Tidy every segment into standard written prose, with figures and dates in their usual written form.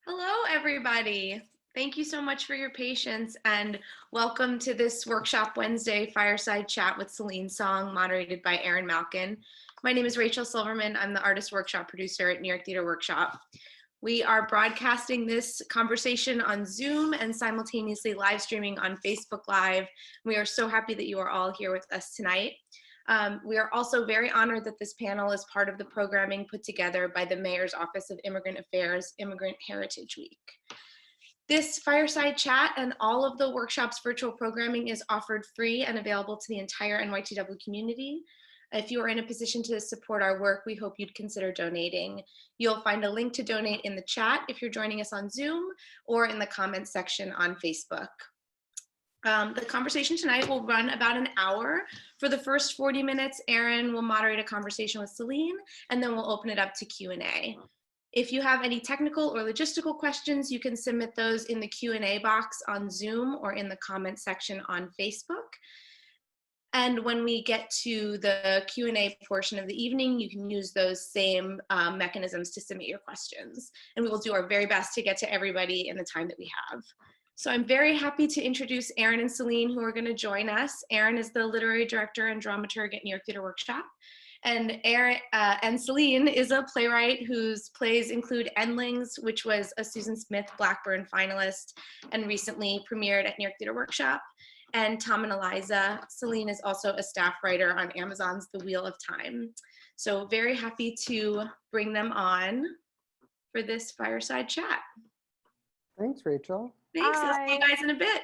Hello, everybody. Thank you so much for your patience and welcome to this Workshop Wednesday Fireside Chat with Celine Song, moderated by Erin Malkin. My name is Rachel Silverman. I'm the Artist Workshop Producer at New York Theater Workshop. We are broadcasting this conversation on Zoom and simultaneously live streaming on Facebook Live. We are so happy that you are all here with us tonight. We are also very honored that this panel is part of the programming put together by the Mayor's Office of Immigrant Affairs Immigrant Heritage Week. This fireside chat and all of the workshop's virtual programming is offered free and available to the entire NYTW community. If you are in a position to support our work, we hope you'd consider donating. You'll find a link to donate in the chat if you're joining us on Zoom or in the comments section on Facebook. The conversation tonight will run about an hour. For the first 40 minutes, Erin will moderate a conversation with Celine, and then we'll open it up to Q&A. If you have any technical or logistical questions, you can submit those in the Q&A box on Zoom or in the comments section on Facebook. And when we get to the Q&A portion of the evening, you can use those same mechanisms to submit your questions. And we will do our very best to get to everybody in the time that we have. So I'm very happy to introduce Erin and Celine, who are going to join us. Erin is the literary director and dramaturg at New York Theater Workshop. And Celine is a playwright whose plays include Endlings, which was a Susan Smith Blackburn finalist and recently premiered at New York Theater Workshop, and Tom and Eliza. Celine is also a staff writer on Amazon's The Wheel of Time. So very happy to bring them on for this fireside chat. Thanks, Rachel. Thanks. I'll see you guys in a bit.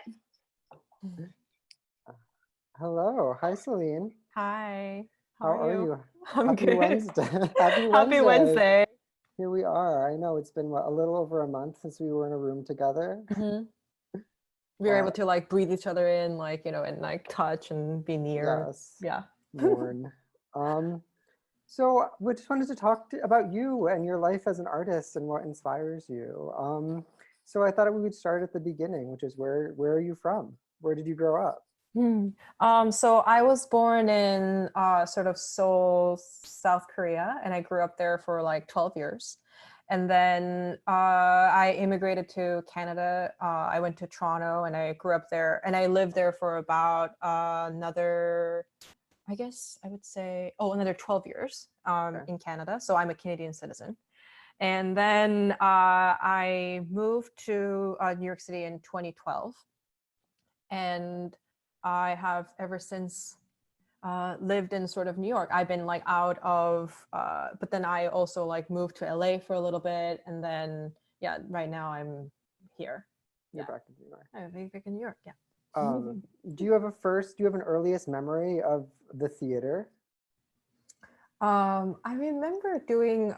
Hello. Hi, Celine. Hi. How are you? I'm Happy good. Wednesday. Happy Wednesday. Happy Wednesday. Here we are. I know it's been what, a little over a month since we were in a room together. Mm-hmm. We were able to like breathe each other in, like, you know, and like touch and be near. Yes. Yeah. Mourn. So we just wanted to talk about you and your life as an artist and what inspires you. So I thought we would start at the beginning, which is where are you from? Where did you grow up? So I was born in sort of Seoul, South Korea, and I grew up there for like 12 years. And then I immigrated to Canada. I went to Toronto and I grew up there, and I lived there for about another, I guess I would say, another 12 years in Canada. So I'm a Canadian citizen. And then I moved to New York City in 2012. And I have ever since lived in sort of New York. I've been like out of, but then I also like moved to LA for a little bit. And then, yeah, right now I'm here. You're back in New York. I'm back in New York, yeah. Do you have an earliest memory of the theater? I remember doing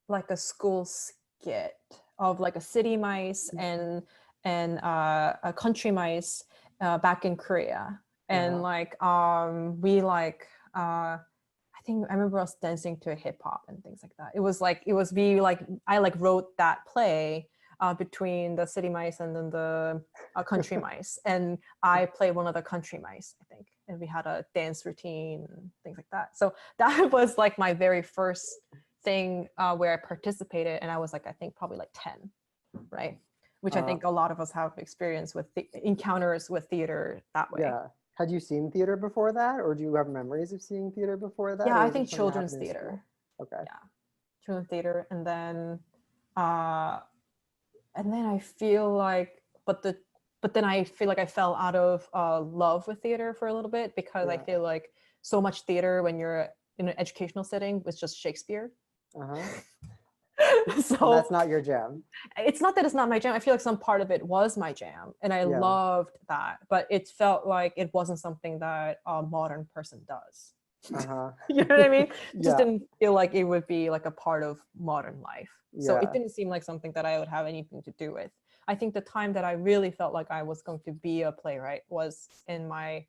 like a school skit of like a city mice and a country mice back in Korea, and like we like I think I remember us dancing to hip hop and things like that. I like wrote that play between the city mice and then the country mice, and I played one of the country mice, I think, and we had a dance routine and things like that. So that was like my very first thing where I participated, and I was like, I think probably like 10, right? Which I think a lot of us have experience with encounters with theater that way. Yeah. Had you seen theater before that, or do you have memories of seeing theater before that? Yeah, I think children's theater. Okay. Yeah, children's theater, and then I feel like, but then I feel like I fell out of love with theater for a little bit, because I feel like so much theater when you're in an educational setting was just Shakespeare. So and that's not your jam. It's not that it's not my jam. I feel like some part of it was my jam, and I loved that, but it felt like it wasn't something that a modern person does. You know what I mean? It just didn't feel like it would be like a part of modern life. So it didn't seem like something that I would have anything to do with. I think the time that I really felt like I was going to be a playwright was in my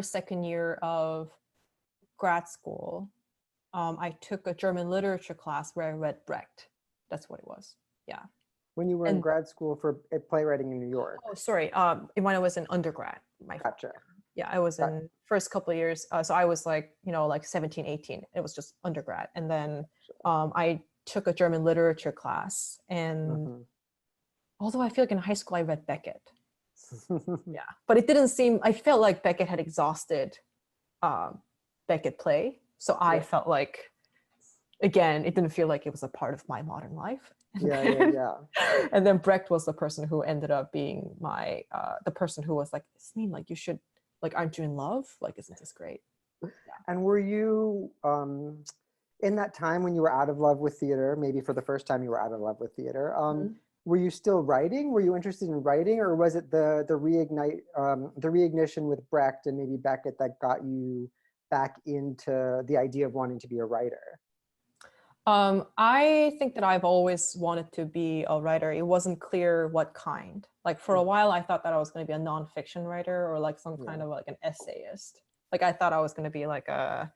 second year of grad school. I took a German literature class where I read Brecht. That's what it was. Yeah. When you were in grad school for playwriting in New York? Oh, sorry. When I was in undergrad. Gotcha. Yeah, I was in first couple of years. So I was like, like 17, 18. It was just undergrad. And then I took a German literature class, and although I feel like in high school I read Beckett. Yeah, but it didn't seem, I felt like Beckett had exhausted Beckett play. So I felt like, again, it didn't feel like it was a part of my modern life. And then Brecht was the person who ended up being my, the person who was like, Celine, like you should, like, aren't you in love? Like, isn't this great? Yeah. And were you, in that time when you were out of love with theater, maybe for the first time you were out of love with theater, were you still writing? Were you interested in writing, or was it the reignition with Brecht and maybe Beckett that got you back into the idea of wanting to be a writer? I think that I've always wanted to be a writer. It wasn't clear what kind. Like for a while, I thought that I was going to be a nonfiction writer or like some kind of like an essayist. Like I thought I was going to be like a,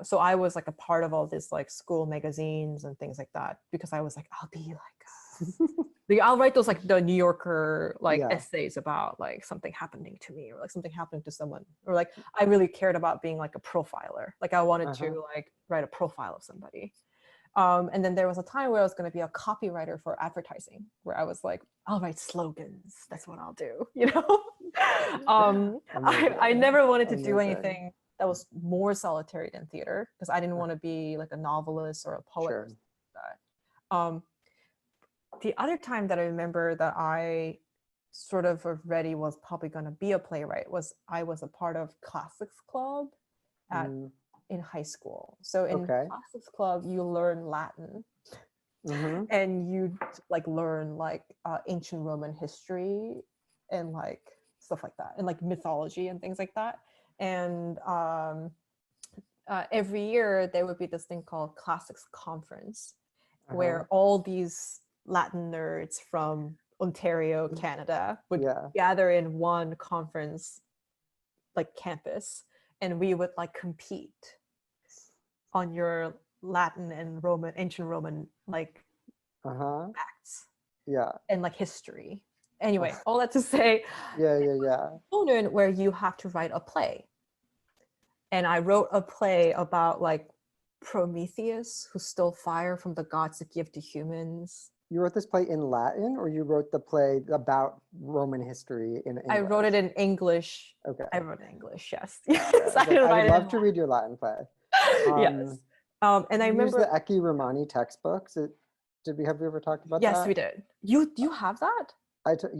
so I was like a part of all this like school magazines and things like that, because I was like, I'll be like, I'll write those like the New Yorker like essays about like something happening to me or like something happening to someone, or like I really cared about being like a profiler. Like I wanted to like write a profile of somebody. And then there was a time where I was going to be a copywriter for advertising, where I was like, I'll write slogans. That's what I'll do. You know, I never wanted to do anything that was more solitary than theater, because I didn't want to be like a novelist or a poet or something like that. The other time that I remember that I sort of already was probably going to be a playwright was I was a part of Classics Club in high school. So in Classics Club, you learn Latin and you like learn like ancient Roman history and like stuff like that, and like mythology and things like that. And every year there would be this thing called Classics Conference, where all these Latin nerds from Ontario, Canada would gather in one conference like campus, and we would like compete on your Latin and Roman, ancient Roman like facts and like history. Anyway, all that to say, component where you have to write a play. And I wrote a play about like Prometheus, who stole fire from the gods to give to humans. You wrote this play in Latin, or you wrote the play about Roman history in English? I wrote it in English. Okay. I wrote it in English, yes. Yes, I would love to read your Latin play. Yes. And I remember the Ecce Romani textbooks. Have you ever talked about that? Yes, we did. You have that? I took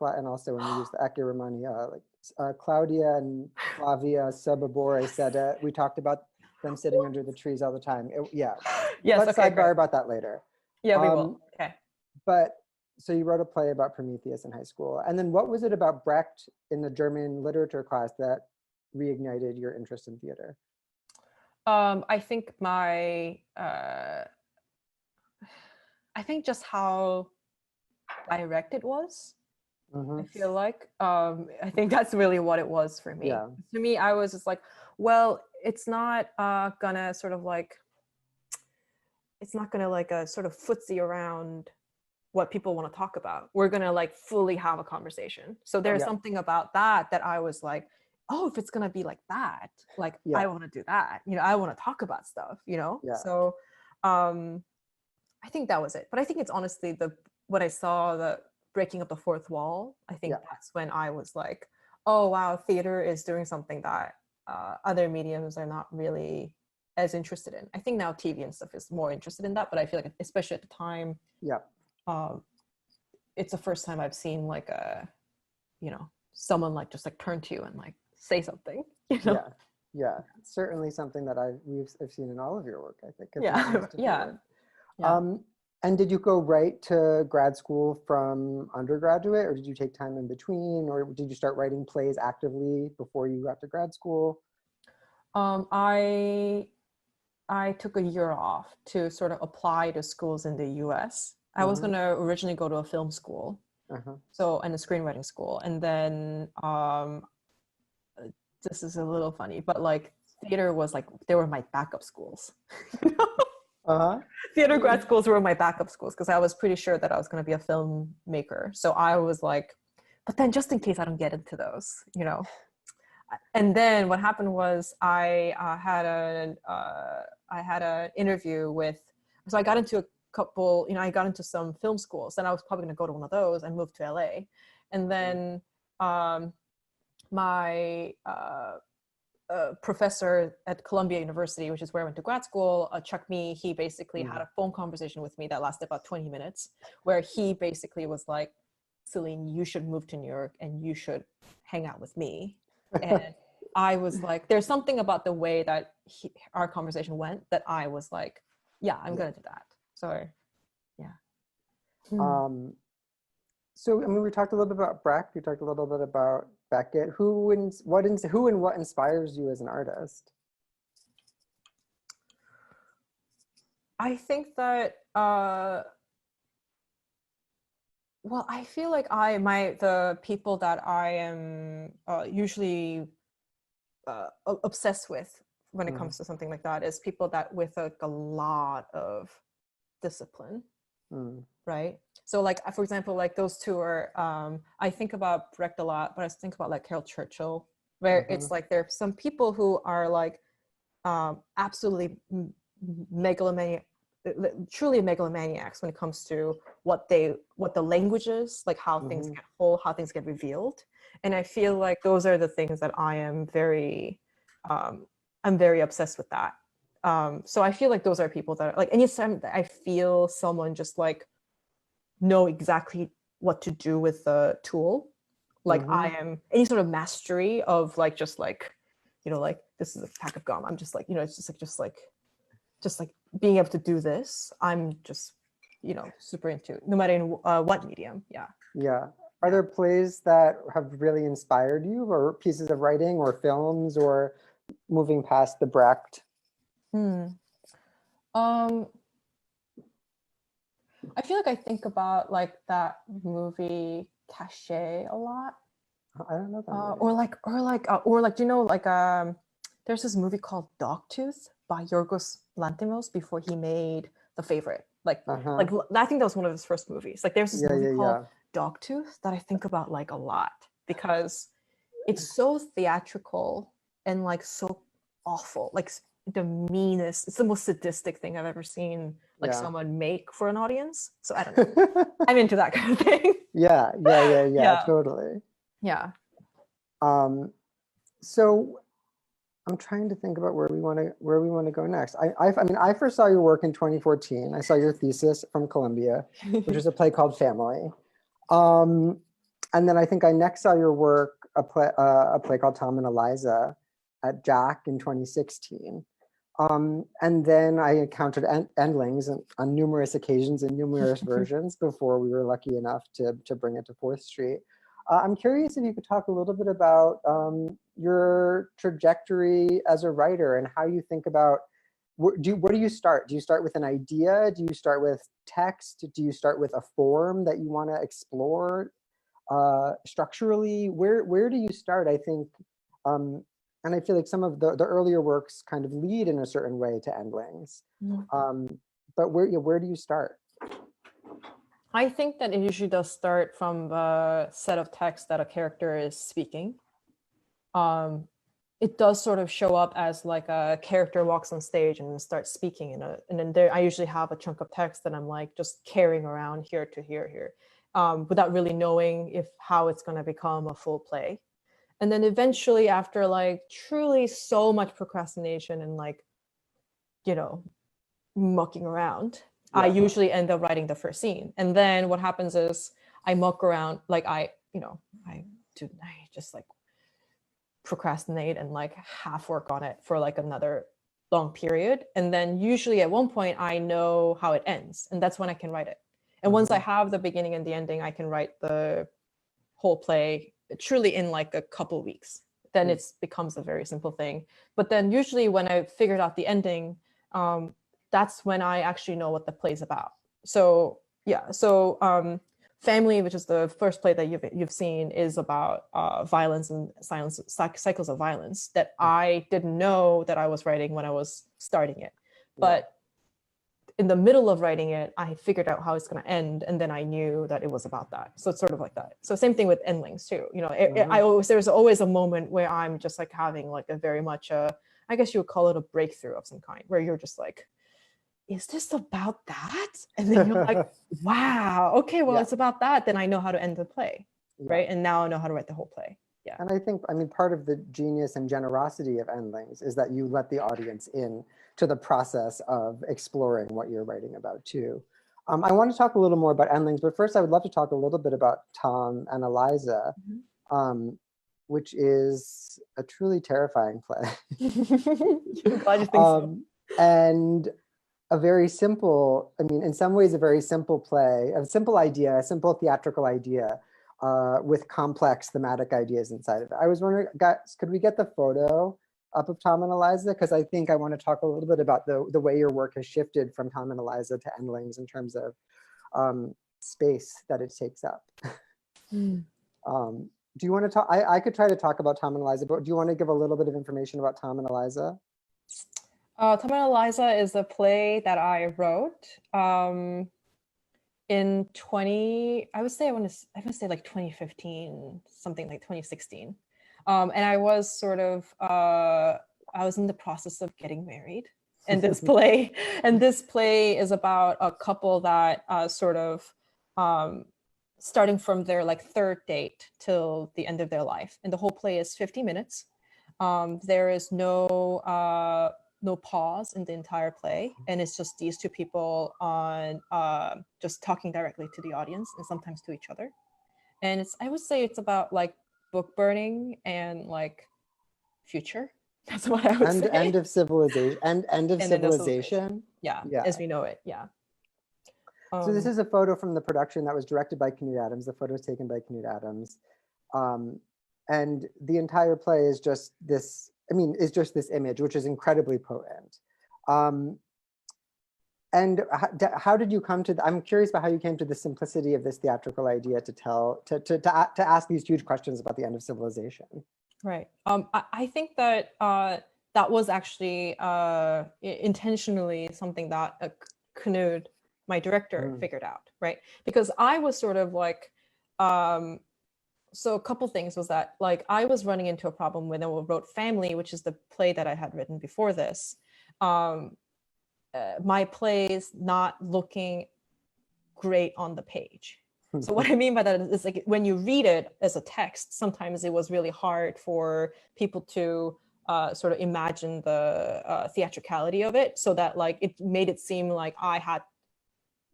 Latin also when we used the Ecce Romani. Claudia and Flavia Sebabore said it. We talked about them sitting under the trees all the time. Yes, let's sidebar about that later. Yeah, we will. Okay. But so you wrote a play about Prometheus in high school. And then what was it about Brecht in the German literature class that reignited your interest in theater? I think just how direct it was. I feel like I think that's really what it was for me. To me, I was just like, well, it's not gonna sort of like, it's not gonna like a sort of footsie around what people want to talk about. We're gonna like fully have a conversation. So there's something about that I was like, oh, if it's gonna be like that, like I want to do that. You know, I want to talk about stuff. You know. So I think that was it. But I think it's honestly when I saw the breaking up the fourth wall, I think that's when I was like, oh wow, theater is doing something that other mediums are not really as interested in. I think now TV and stuff is more interested in that, but I feel like especially at the time, it's the first time I've seen like someone like just like turn to you and like say something. You know? Yeah, certainly something that I've seen in all of your work, I think. And did you go right to grad school from undergraduate, or did you take time in between, or did you start writing plays actively before you got to grad school? I took a year off to sort of apply to schools in the US. I was going to originally go to a film school, and a screenwriting school. And then this is a little funny, but like theater was like, they were my backup schools. Theater grad schools were my backup schools because I was pretty sure that I was going to be a filmmaker. So I was like, but then just in case I don't get into those, you know. And then what happened was I had I had an interview with, so I got into a couple, I got into some film schools, and I was probably going to go to one of those and move to LA. And then my professor at Columbia University, which is where I went to grad school, Chuck Mee, he basically had a phone conversation with me that lasted about 20 minutes, where he basically was like, Celine, you should move to New York and you should hang out with me. And I was like, there's something about the way that our conversation went that I was like, yeah, I'm going to do that. So, yeah. So, I mean, we talked a little bit about Brecht. We talked a little bit about Beckett. Who and what inspires you as an artist? I think that, well, I feel like the people that I am usually obsessed with when it comes to something like that is people that with like a lot of discipline, right? So like, for example, like those two are, I think about Brecht a lot, but I think about like Harold Churchill, where it's like there are some people who are like absolutely truly megalomaniacs when it comes to what the language is, like how things get whole, how things get revealed. And I feel like those are the things that I am I'm very obsessed with that. So I feel like those are people that are like, anytime I feel someone just like know exactly what to do with the tool, like I am any sort of mastery of like, just like, like this is a pack of gum. I'm just like, it's just like being able to do this. I'm just, super into it, no matter in what medium. Yeah. Yeah. Are there plays that have really inspired you, or pieces of writing or films, or moving past the Brecht? I feel like I think about like that movie Cachet a lot. I don't know that movie. Or like, there's this movie called Dogtooth by Yorgos Lanthimos before he made The Favorite. Like I think that was one of his first movies. Like there's this movie called Dogtooth that I think about like a lot, because it's so theatrical and like so awful, like the meanest, it's the most sadistic thing I've ever seen like someone make for an audience. So I don't know. I'm into that kind of thing. Yeah, totally. Yeah. So I'm trying to think about where we want to go next. I mean, I first saw your work in 2014. I saw your thesis from Columbia, which was a play called Family. And then I think I next saw your work, a play called Tom and Eliza at Jack in 2016. And then I encountered Endlings on numerous occasions in numerous versions before we were lucky enough to bring it to 4th Street. I'm curious if you could talk a little bit about your trajectory as a writer and how you think about, where do you start? Do you start with an idea? Do you start with text? Do you start with a form that you want to explore structurally? Where do you start? I think, and I feel like some of the earlier works kind of lead in a certain way to Endlings. But where do you start? I think that it usually does start from the set of text that a character is speaking. It does sort of show up as like a character walks on stage and starts speaking, and then I usually have a chunk of text that I'm like just carrying around here to here, without really knowing how it's going to become a full play. And then eventually, after like truly so much procrastination and like, mucking around, I usually end up writing the first scene. And then what happens is I muck around, like I just like procrastinate and like half work on it for like another long period. And then usually at one point I know how it ends, and that's when I can write it. And once I have the beginning and the ending, I can write the whole play truly in like a couple weeks. Then it becomes a very simple thing. But then usually when I figured out the ending, that's when I actually know what the play's about. So yeah, so Family, which is the first play that you've seen, is about violence and silence, cycles of violence that I didn't know that I was writing when I was starting it. But in the middle of writing it, I figured out how it's going to end, and then I knew that it was about that. So it's sort of like that. So same thing with Endlings too. There's always a moment where I'm just like having like a very much a I guess you would call it a breakthrough of some kind, where you're just like, is this about that? And then you're like, wow, okay, well, it's about that. Then I know how to end the play, right? And now I know how to write the whole play. Yeah. And I think, I mean, part of the genius and generosity of Endlings is that you let the audience in to the process of exploring what you're writing about too. I want to talk a little more about Endlings, but first I would love to talk a little bit about Tom and Eliza, which is a truly terrifying play. I'm glad you think so. And a very simple, I mean, in some ways, a very simple play, a simple idea, a simple theatrical idea with complex thematic ideas inside of it. I was wondering, guys, could we get the photo up of Tom and Eliza? Because I think I want to talk a little bit about the way your work has shifted from Tom and Eliza to Endlings in terms of space that it takes up. Do you want to talk? I could try to talk about Tom and Eliza, but do you want to give a little bit of information about Tom and Eliza? Tom and Eliza is a play that I wrote in I would say like 2015, something like 2016. And I was sort of, I was in the process of getting married in this play. And this play is about a couple that sort of, starting from their like third date till the end of their life. And the whole play is 50 minutes. There is no pause in the entire play, and it's just these two people on just talking directly to the audience and sometimes to each other. And I would say it's about like book burning and like future. That's what I would say. End of civilization. End of civilization. Yeah, as we know it. Yeah. So this is a photo from the production that was directed by Knut Adams. The photo is taken by Knut Adams, and the entire play is just this. I mean, is just this image, which is incredibly potent. And how did you come to? I'm curious about how you came to the simplicity of this theatrical idea to ask these huge questions about the end of civilization. Right. I think that that was actually intentionally something that Knut, my director, figured out, right? Because I was sort of like. So a couple things was that like I was running into a problem when I wrote Family, which is the play that I had written before this. My plays not looking great on the page. So what I mean by that is like when you read it as a text, sometimes it was really hard for people to sort of imagine the theatricality of it, so that like it made it seem like I had,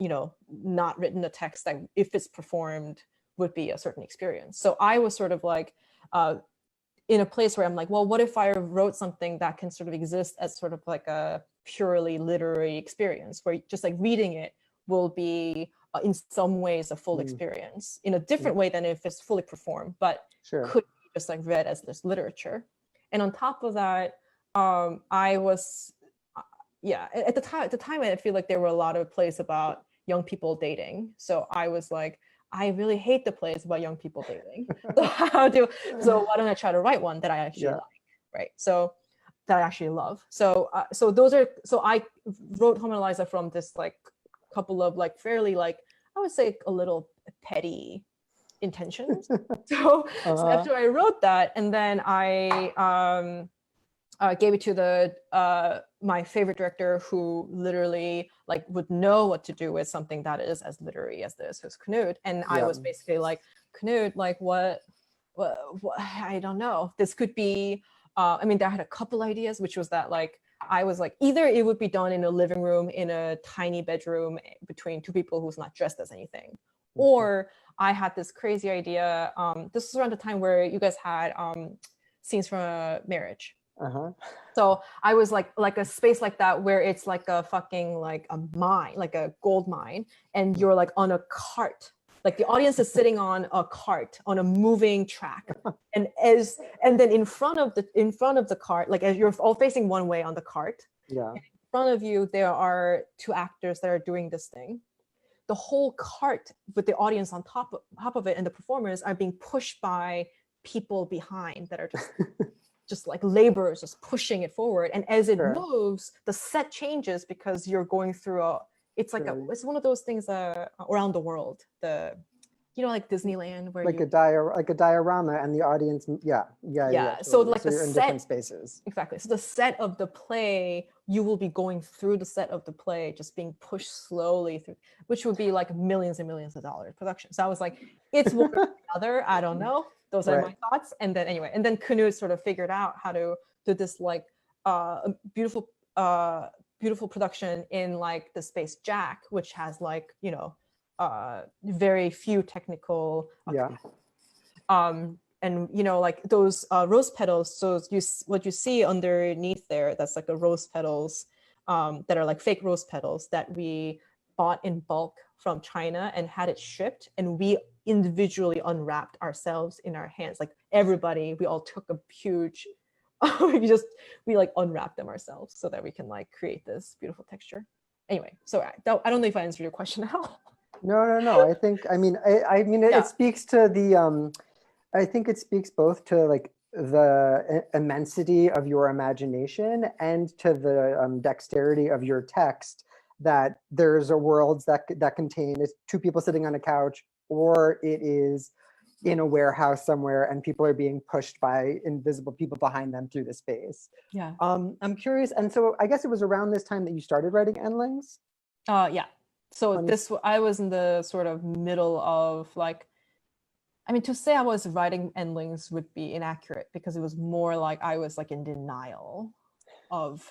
not written a text that if it's performed would be a certain experience. So I was sort of like in a place where I'm like, well, what if I wrote something that can sort of exist as sort of like a purely literary experience, where just like reading it will be in some ways a full experience in a different way than if it's fully performed, but could be just like read as this literature. And on top of that, I was, at the time, I feel like there were a lot of plays about young people dating. So I was like, I really hate the plays about young people dating. So why don't I try to write one that I actually like, right? So that I actually love. So I wrote Tom and Eliza from this like couple of like fairly like, I would say a little petty intentions. So after I wrote that, and then I gave it to my favorite director, who literally like would know what to do with something that is as literary as this, who's Knut. And I was basically like, Knut, like what I don't know. This could be, I mean, I had a couple ideas, which was that like, I was like, either it would be done in a living room, in a tiny bedroom between two people who's not dressed as anything. Or I had this crazy idea. This was around the time where you guys had scenes from a marriage. So I was like a space like that, where it's like a fucking like a mine, like a gold mine, and you're like on a cart. Like the audience is sitting on a cart on a moving track, and then in front of the cart, like as you're all facing one way on the cart, in front of you there are two actors that are doing this thing. The whole cart with the audience on top of it, and the performers are being pushed by people behind that are just like laborers, just pushing it forward. And as it moves, the set changes because you're going through it's like it's one of those things around the world. you know, like Disneyland where like you like a diorama, and the audience, yeah. So Totally. like the you're in set, different spaces. exactly. So the set of the play, you will be going through the set of the play, just being pushed slowly through, which would be like millions and millions of dollars production. So I was like, it's one or the other. I don't know. Those are my thoughts. And then anyway, and then Knut sort of figured out how to do this like beautiful production in like the Space Jack, which has like, you know, very few technical and you know, like those rose petals, so what you see underneath there, that's like a rose petals that are like fake rose petals that we bought in bulk from China and had it shipped, and we individually unwrapped ourselves in our hands, like everybody, we all took a huge we like unwrapped them ourselves so that we can like create this beautiful texture. Anyway, so I don't know if I answered your question at all. No. I mean, it speaks to the, I think it speaks both to like the immensity of your imagination and to the dexterity of your text, that there's a world that contain two people sitting on a couch, or it is in a warehouse somewhere and people are being pushed by invisible people behind them through the space. Yeah. I'm curious. And so I guess it was around this time that you started writing Endlings? Yeah. So I was in the sort of middle of like, I mean, to say I was writing Endlings would be inaccurate, because it was more like I was like in denial of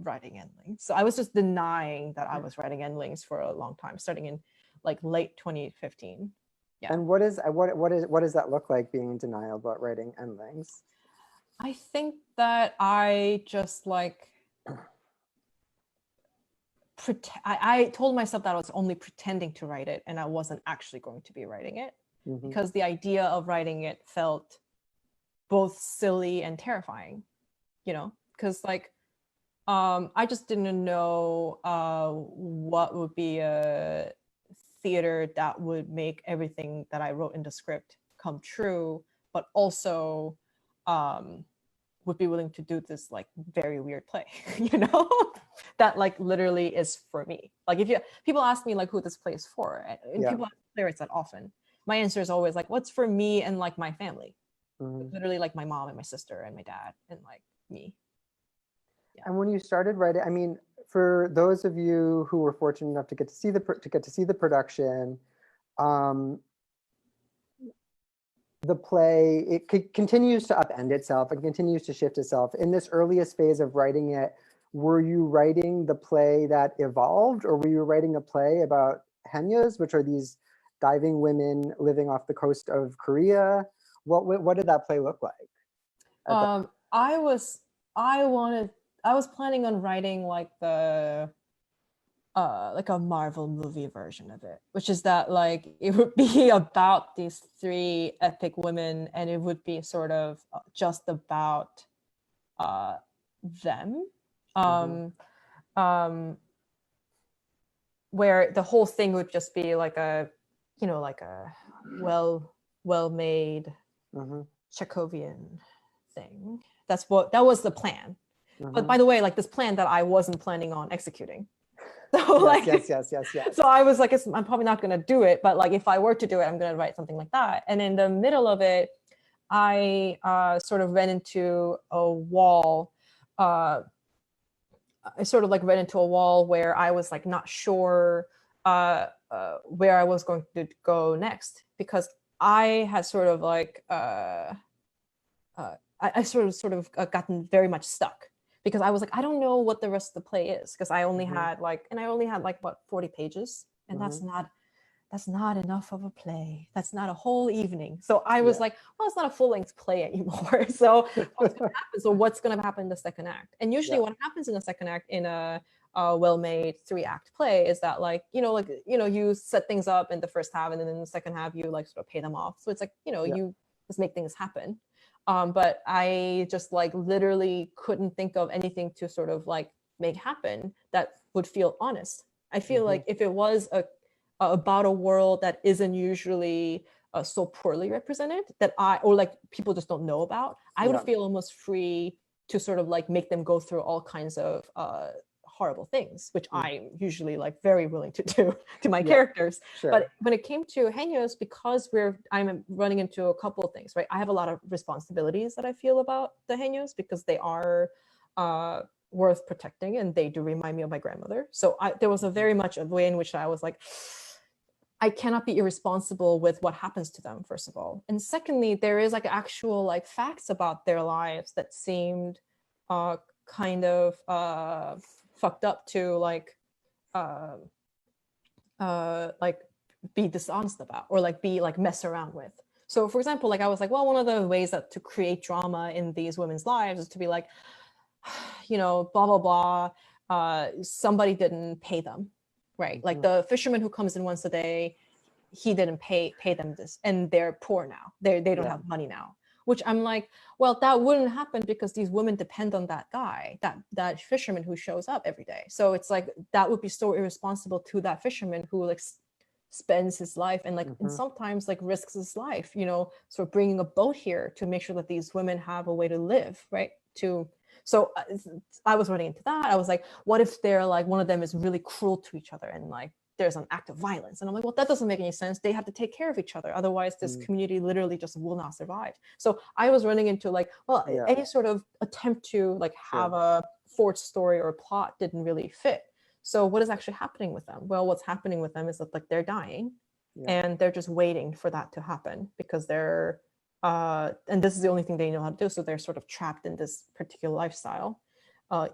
writing Endlings. So I was just denying that I was writing Endlings for a long time, starting in like late 2015. Yeah. And what does that look like, being in denial about writing Endlings? I think that I just like I told myself that I was only pretending to write it and I wasn't actually going to be writing it, because the idea of writing it felt both silly and terrifying, you know, because like I just didn't know what would be a theater that would make everything that I wrote in the script come true, but also would be willing to do this like very weird play, you know, that like literally is for me. Like people ask me like who this play is for, and people ask playwrights that often, my answer is always like, what's for me and like my family, literally like my mom and my sister and my dad and like me. Yeah. And when you started writing, I mean, for those of you who were fortunate enough to get to see the production, the play, it continues to upend itself and continues to shift itself. In this earliest phase of writing it, were you writing the play that evolved, or were you writing a play about haenyos, which are these diving women living off the coast of Korea? What did that play look like? I was planning on writing like like a Marvel movie version of it, which is that like it would be about these three epic women, and it would be sort of just about them, where the whole thing would just be like a, you know, like a well-made Chekhovian thing. That was the plan. But by the way, like this plan that I wasn't planning on executing. So yes. So I was like, I'm probably not going to do it, but like if I were to do it, I'm going to write something like that. And in the middle of it, I sort of ran into a wall. I sort of like ran into a wall where I was like not sure where I was going to go next, because I had sort of like I sort of gotten very much stuck, because I was like, I don't know what the rest of the play is, because I only had like what, 40 pages, and that's not enough of a play. That's not a whole evening. So I was like, well, it's not a full-length play anymore. So what's going to happen? So what's going to happen in the second act? And usually what happens in the second act in a well-made 3-act play is that like, you set things up in the first half, and then in the second half you like sort of pay them off. So it's like, you just make things happen. But I just like literally couldn't think of anything to sort of like make happen that would feel honest. I feel like if it was about a world that isn't usually so poorly represented, or like people just don't know about, I would feel almost free to sort of like make them go through all kinds of horrible things, which I'm usually like very willing to do to my Yeah, characters. sure. But when it came to Henyos, because I'm running into a couple of things, right? I have a lot of responsibilities that I feel about the Henyos because they are worth protecting, and they do remind me of my grandmother. So there was a very much a way in which I was like, I cannot be irresponsible with what happens to them, first of all. And secondly, there is like actual like facts about their lives that seemed kind of fucked up to like be dishonest about, or like be like mess around with. So for example, like I was like, well, one of the ways that to create drama in these women's lives is to be like, you know, blah, blah, blah, somebody didn't pay them. Right, like the fisherman who comes in once a day, he didn't pay them this, and they're poor now. They don't have money now. Which I'm like, well, that wouldn't happen because these women depend on that guy, that fisherman who shows up every day. So it's like that would be so irresponsible to that fisherman who like spends his life and like and sometimes like risks his life, you know, sort of bringing a boat here to make sure that these women have a way to live, right? So I was running into that. I was like, what if they're like, one of them is really cruel to each other and like there's an act of violence? And I'm like, well, that doesn't make any sense. They have to take care of each other. Otherwise, this community literally just will not survive. So I was running into like, well, any sort of attempt to like have a forged story or plot didn't really fit. So what is actually happening with them? Well, what's happening with them is that like they're dying and they're just waiting for that to happen because they're and this is the only thing they know how to do. So they're sort of trapped in this particular lifestyle,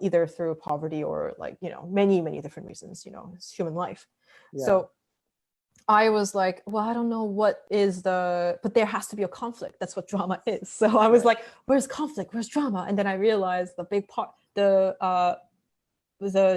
either through poverty or like, you know, many, many different reasons, you know, it's human life. So I was like, well, I don't know what is but there has to be a conflict. That's what drama is. So I was like, where's conflict? Where's drama? And then I realized the big part, the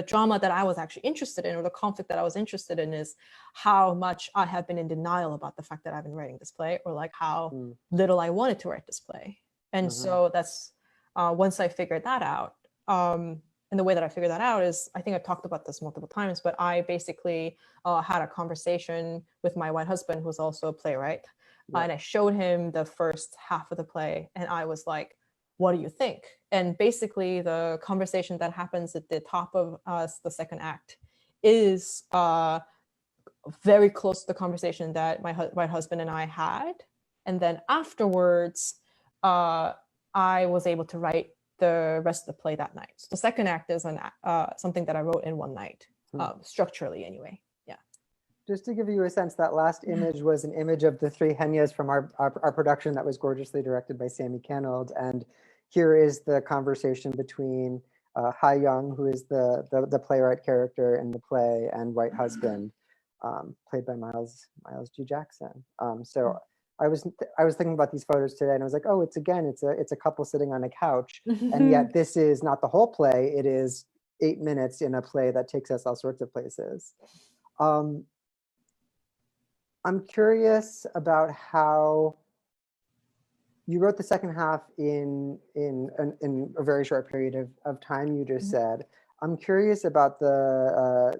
drama that I was actually interested in, or the conflict that I was interested in, is how much I have been in denial about the fact that I've been writing this play, or like how little I wanted to write this play. And so that's once I figured that out, and the way that I figured that out is, I think I've talked about this multiple times, but I basically had a conversation with my white husband, who's also a playwright, and I showed him the first half of the play, and I was like, what do you think? And basically the conversation that happens at the top of the second act is very close to the conversation that my white husband and I had. And then afterwards, I was able to write the rest of the play that night. So the second act is something that I wrote in one night, structurally anyway. Yeah. Just to give you a sense, that last image was an image of the three Henyas from our production that was gorgeously directed by Sammy Canold. And here is the conversation between Ha Young, who is the playwright character in the play, and white husband, played by Miles G. Jackson. So I was thinking about these photos today, and I was like, oh, it's a couple sitting on a couch, and yet this is not the whole play. It is 8 minutes in a play that takes us all sorts of places. I'm curious about how you wrote the second half in a very short period of time, you just said. I'm curious about your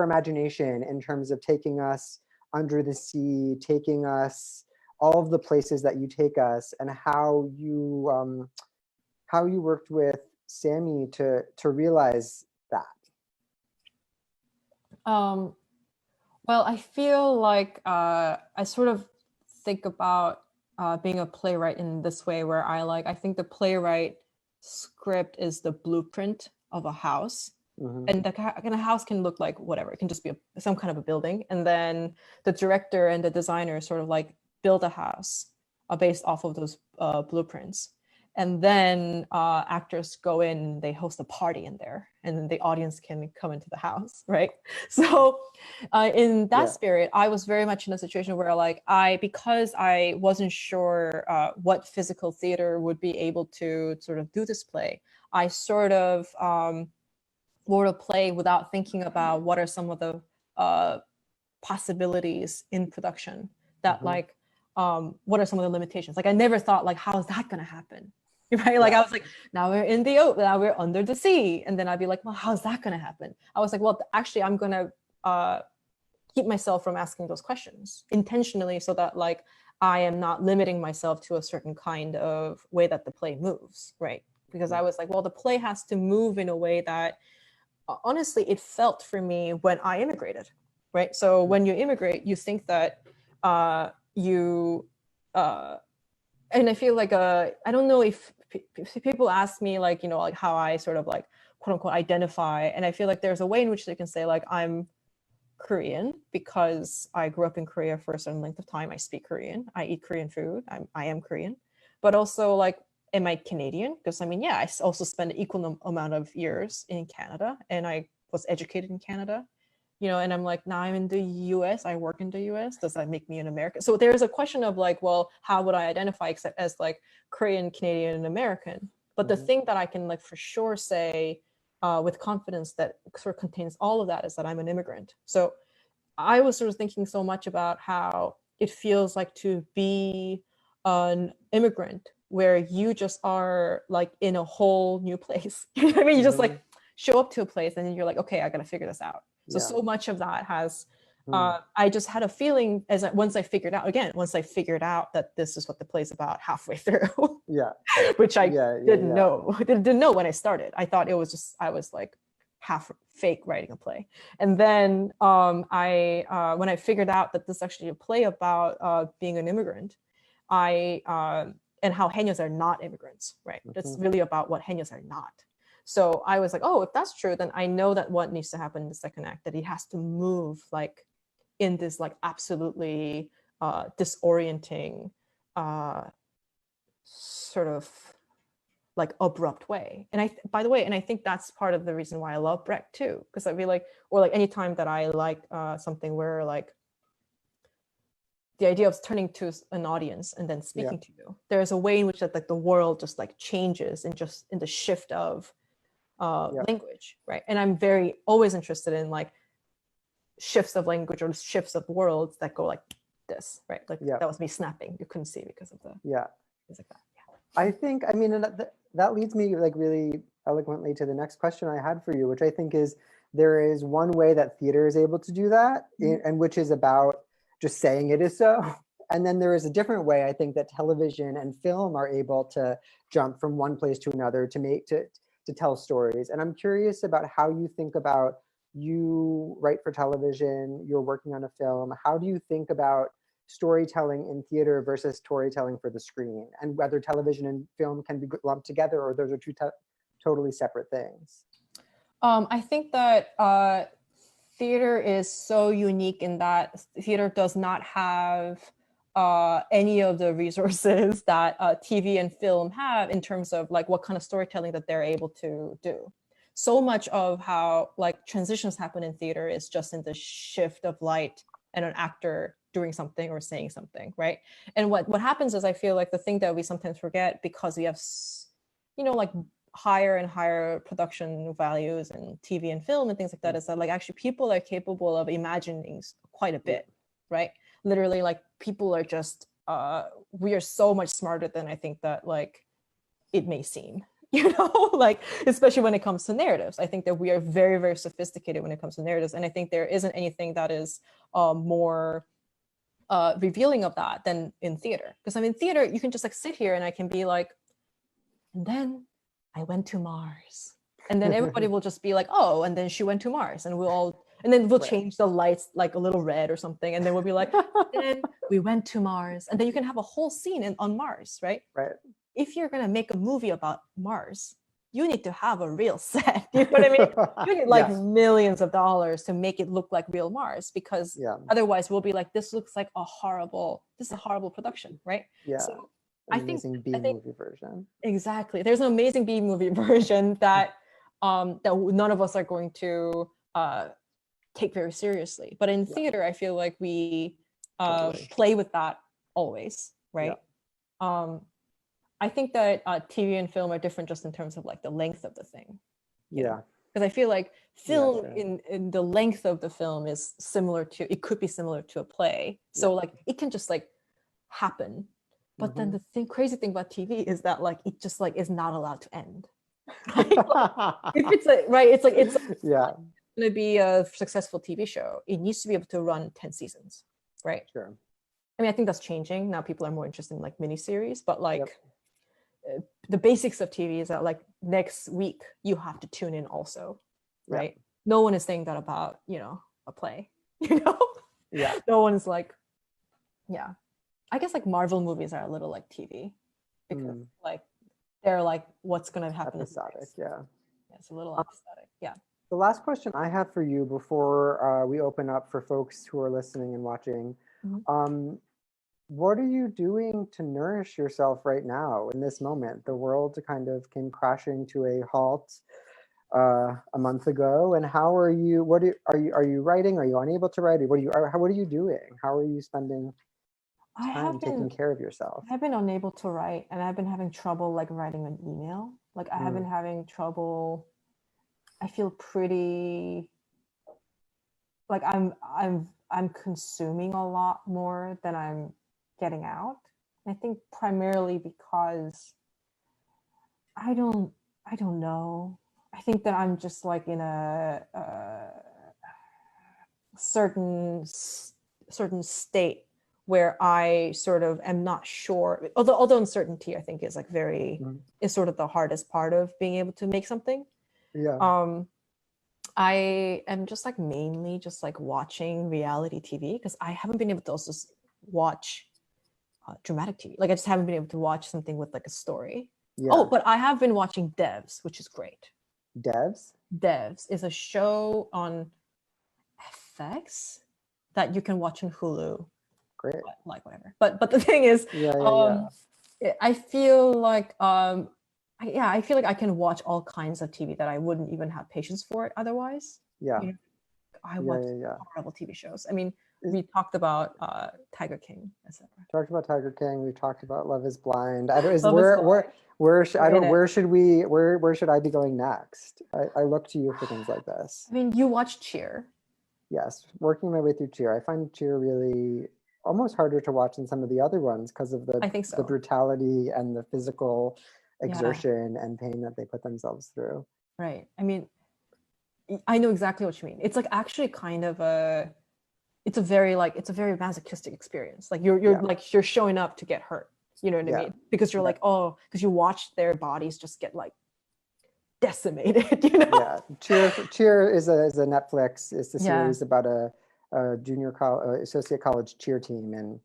imagination in terms of taking us under the sea, taking us all of the places that you take us, and how you worked with Sammy to realize that. Well, I feel like I sort of think about being a playwright in this way, where I think the playwright script is the blueprint of a house. And the kind of house can look like whatever. It can just be some kind of a building. And then the director and the designer sort of like build a house based off of those blueprints. And then actors go in, they host a party in there, and then the audience can come into the house, right? So in that spirit, I was very much in a situation where because I wasn't sure what physical theater would be able to sort of do this play, I sort of wrote a play without thinking about what are some of the possibilities in production that what are some of the limitations? Like I never thought like, how is that going to happen? Right? Like I was like, now we're under the sea. And then I'd be like, well, how's that going to happen? I was like, well, actually, I'm going to keep myself from asking those questions intentionally, so that like I am not limiting myself to a certain kind of way that the play moves, right? because I was like, well, the play has to move in a way that honestly it felt for me when I immigrated, right? So when you immigrate, you think that you and I feel like I don't know if people ask me like, you know, like how I sort of like quote unquote identify, and I feel like there's a way in which they can say like I'm Korean because I grew up in Korea for a certain length of time. I speak Korean. I eat Korean food. I am Korean, but also like, am I Canadian? Because I mean, yeah, I also spent an equal amount of years in Canada, and I was educated in Canada. You know, and I'm like, now I'm in the US, I work in the US. Does that make me an American? So there's a question of like, well, how would I identify except as like Korean, Canadian, and American? But the thing that I can like for sure say with confidence that sort of contains all of that is that I'm an immigrant. So I was sort of thinking so much about how it feels like to be an immigrant where you just are like in a whole new place. I mean, you just like show up to a place and then you're like, okay, I got to figure this out. So much of that has, I just had a feeling once I figured out that this is what the play's about halfway through. Which I didn't know. I didn't know when I started. I thought it was just, I was like half fake writing a play. And then when I figured out that this is actually a play about being an immigrant, and how Haenyos are not immigrants, right? It's really about what Haenyos are not. So I was like, oh, if that's true, then I know that what needs to happen in the second act, that it has to move like in this like absolutely disorienting sort of like abrupt way. And by the way, and I think that's part of the reason why I love Brecht too, because I feel like, or like anytime that I like something where like the idea of turning to an audience and then speaking to you, there's a way in which that like the world just like changes and just in the shift of language, right? And I'm always interested in like shifts of language or shifts of worlds that go like this, right? Like that was me snapping. You couldn't see because of the things like that. I think, I mean, that leads me like really eloquently to the next question I had for you, which I think is there is one way that theater is able to do that, and which is about just saying it is so. And then there is a different way, I think, that television and film are able to jump from one place to another to tell stories. And I'm curious about how you think about, you write for television, you're working on a film. How do you think about storytelling in theater versus storytelling for the screen, and whether television and film can be lumped together or those are two totally separate things? I think that theater is so unique in that theater does not have any of the resources that TV and film have in terms of like what kind of storytelling that they're able to do. So much of how like transitions happen in theater is just in the shift of light and an actor doing something or saying something, right? And what happens is I feel like the thing that we sometimes forget, because we have, you know, like higher and higher production values and TV and film and things like that, is that like actually people are capable of imagining quite a bit, right? Literally, like people are just we are so much smarter than I think that like it may seem, you know, like especially when it comes to narratives. I think that we are very, very sophisticated when it comes to narratives, and I think there isn't anything that is more revealing of that than in theater. Because I mean, theater, you can just like sit here and I can be like, and then I went to Mars, and then everybody will just be like, oh, and then she went to Mars, and then we'll change the lights like a little red or something, and then we'll be like, then we went to Mars, and then you can have a whole scene on Mars, right? Right. If you're gonna make a movie about Mars, you need to have a real set. You know what I mean? You need like millions of dollars to make it look like real Mars, because otherwise we'll be like, this looks like a horrible production, right? Yeah. So I think B-movie version. Exactly. There's an amazing B-movie version that that none of us are going to take very seriously. But in theater, I feel like we play with that always, right? I think that TV and film are different just in terms of like the length of the thing. Because I feel like film in the length of the film is similar to, it could be similar to a play. So like it can just like happen. But then the crazy thing about TV is that like it just like is not allowed to end. Like, if it's like, right, it's going to be a successful TV show, it needs to be able to run 10 seasons, right? Sure. I mean, I think that's changing now. People are more interested in like miniseries, but like the basics of TV is that like next week you have to tune in also, right? Yeah. No one is saying that about, a play, Yeah. No one is like, yeah. I guess like Marvel movies are a little like TV because like they're like what's gonna happen Episodic, yeah. It's a little episodic. Yeah. The last question I have for you before we open up for folks who are listening and watching, what are you doing to nourish yourself right now in this moment? The world kind of came crashing to a halt a month ago, and how are you? Are you writing? Are you unable to write? What are you doing? How are you spending time taking care of yourself? I've been unable to write, and I've been having trouble like writing an email. Like I have been having trouble. I feel pretty like I'm consuming a lot more than I'm getting out. I think primarily because I don't know. I think that I'm just like in a certain state where I sort of am not sure. Although uncertainty, I think, is like is sort of the hardest part of being able to make something. Yeah. I am just like mainly just like watching reality TV because I haven't been able to also watch dramatic TV. Like I just haven't been able to watch something with like a story. Yeah. Oh, but I have been watching Devs, which is great. Devs is a show on FX that you can watch on Hulu. Great. Like whatever. But the thing is, I feel like I feel like I can watch all kinds of TV that I wouldn't even have patience for it otherwise. Yeah. I watch horrible TV shows. I mean, we talked about Tiger King, etc. Talked about Tiger King. We talked about Love Is Blind. Where should I be going next? I look to you for things like this. I mean, you watch Cheer. Yes, working my way through Cheer. I find Cheer really almost harder to watch than some of the other ones because of the brutality and the physical exertion and pain that they put themselves through. Right. I mean, I know exactly what you mean. It's like actually kind of it's a very masochistic experience. Like you're showing up to get hurt. You know what I mean? Because you're because you watch their bodies just get like decimated. Yeah. Cheer is a Netflix. It's a series about a junior associate college cheer team in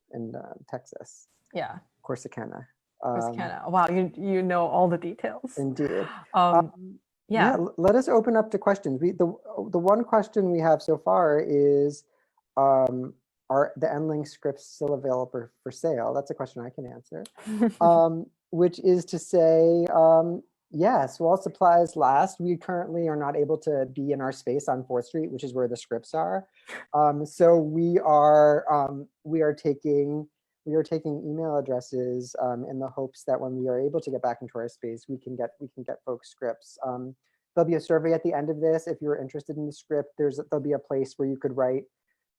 Texas. Yeah. Corsicana. Wow, you know all the details. Indeed. Let us open up to questions. The one question we have so far is, are the ENDLINGS scripts still available for sale? That's a question I can answer. Which is to say, yes, while supplies last. We currently are not able to be in our space on 4th Street, which is where the scripts are. So we are taking email addresses in the hopes that when we are able to get back into our space, we can get folks scripts. There'll be a survey at the end of this. If you're interested in the script, there'll be a place where you could write,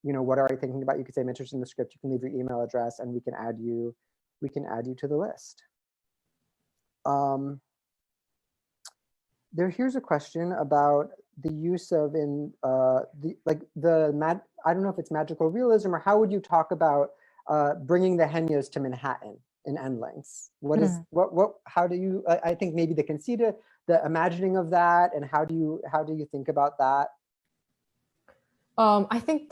what are you thinking about? You could say I'm interested in the script. You can leave your email address and we can add you to the list. Here's a question about the use of I don't know if it's magical realism, or how would you talk about bringing the Henyos to Manhattan in ENDLINGS? How do you, I think maybe the conceit, the imagining of that, and how do you think about that? I think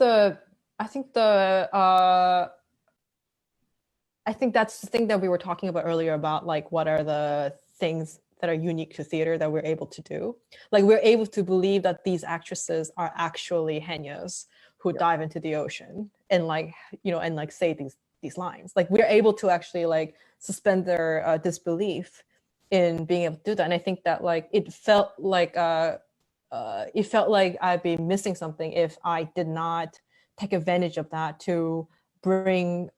that's the thing that we were talking about earlier about like what are the things that are unique to theater that we're able to do. Like we're able to believe that these actresses are actually Henyos who dive into the ocean and say these lines. Like we're able to actually like suspend their disbelief in being able to do that. And I think that like it felt like I'd be missing something if I did not take advantage of that to bring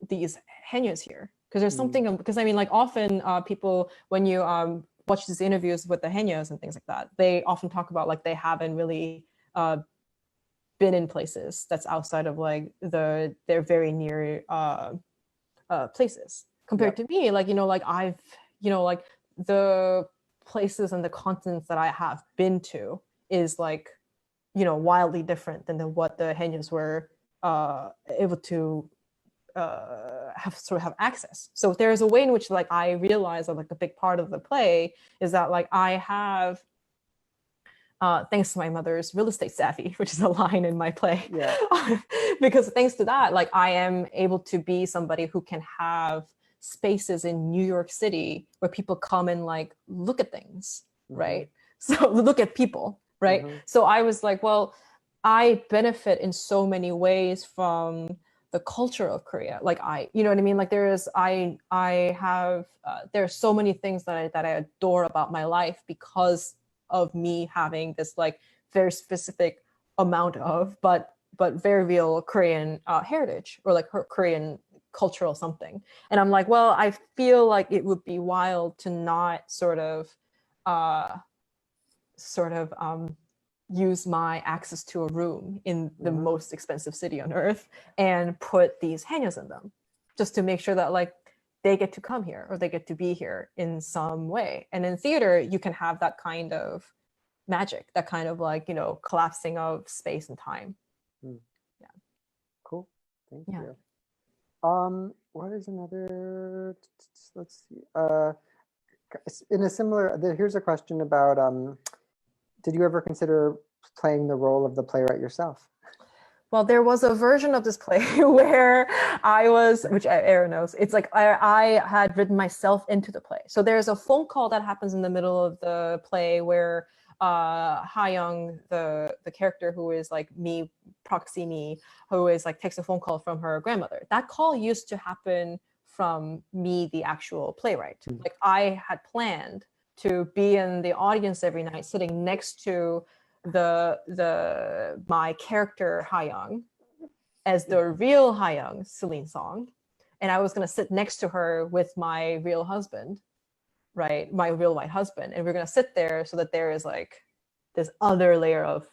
these Henyos here. Because there's something, because I mean, like often people, when you watch these interviews with the Henyos and things like that, they often talk about like they haven't really been in places that's outside of like their very near places. Compared to me, like I've like the places and the continents that I have been to is like wildly different than what the Henyos were able to have access. So there's a way in which like I realize that like a big part of the play is that like I have, thanks to my mother's real estate savvy, which is a line in my play, because thanks to that, like I am able to be somebody who can have spaces in New York City where people come and like look at things, right? So look at people, right? So I was like, well, I benefit in so many ways from the culture of Korea. Like you know what I mean? Like there's so many things that I adore about my life because of me having this like very specific amount of, but very real Korean heritage, or like Korean cultural something. And I'm like, well, I feel like it would be wild to not sort of use my access to a room in the most expensive city on earth and put these hanyos in them, just to make sure that like they get to come here or they get to be here in some way. And in theater, you can have that kind of magic, that kind of like, you know, collapsing of space and time. Yeah. Cool. Thank you. What is another, let's see. In a similar, here's a question about, did you ever consider playing the role of the playwright yourself? Well, there was a version of this play where I was, which Aaron knows, it's like I had written myself into the play. So there's a phone call that happens in the middle of the play where Ha-young, the character who is like me, proxy me, who is like takes a phone call from her grandmother. That call used to happen from me, the actual playwright. Like I had planned to be in the audience every night, sitting next to my character Ha-young as the real Ha-young, Celine Song, and I was gonna sit next to her with my real husband, right? My real white husband, and we're gonna sit there so that there is like this other layer of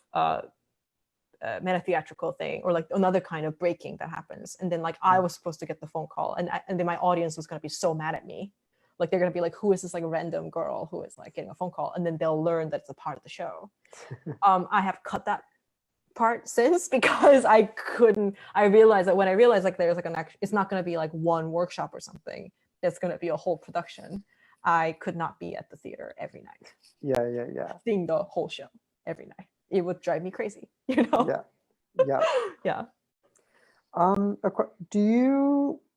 meta-theatrical thing, or like another kind of breaking that happens. And then like I was supposed to get the phone call, and then my audience was gonna be so mad at me. Like they're gonna be like, who is this like random girl who is like getting a phone call? And then they'll learn that it's a part of the show. I have cut that part since, because I realized that when I realized like there's like it's not gonna be like one workshop or something. It's gonna be a whole production. I could not be at the theater every night. Yeah. Seeing the whole show every night. It would drive me crazy, you know? Yeah.